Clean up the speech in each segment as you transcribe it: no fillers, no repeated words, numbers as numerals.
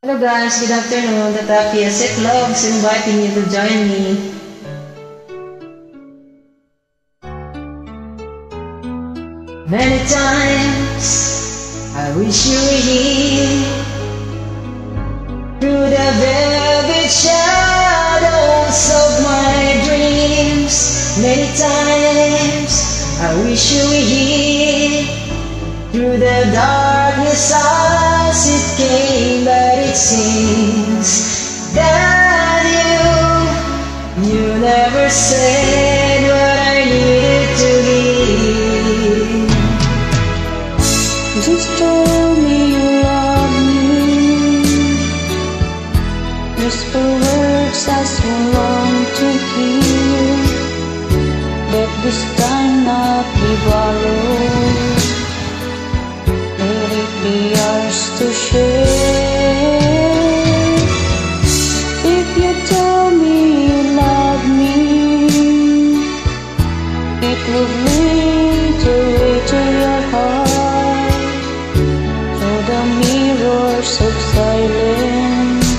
Hello guys, good afternoon. The Tapiasek Vlogs inviting you to join me. Many times I wish you were here, through the velvet shadows of my dreams. Many times I wish you were here, through the darkness as it came, but it seems that you never said what I needed to hear. Just tell me you love me. Whisper words I so long to hear, but this time not be borrowed. Let it be ours to share. If you tell me you love me, it would lead the way to your heart, through the mirrors of silence.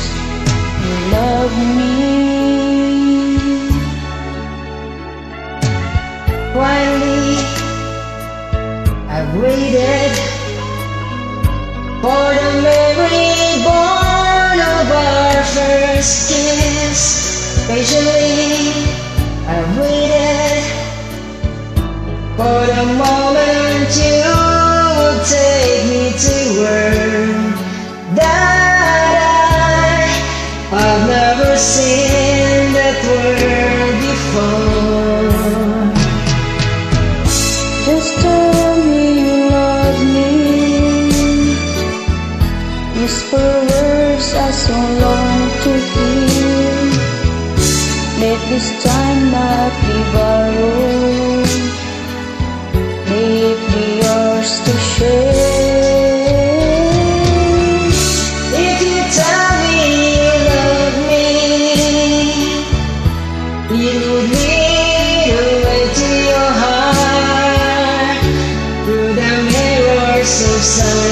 You love me. Quietly I've waited for the memory born of our first kiss. Patiently I've waited for the moment you would take me to where that I've never seen that word before. Just tell me you love me. Whisper words I so long to hear. Let this time not be borrowed. May it be yours to share. If you tell me you love me, it would lead the way to your heart, through the mirrors of silence.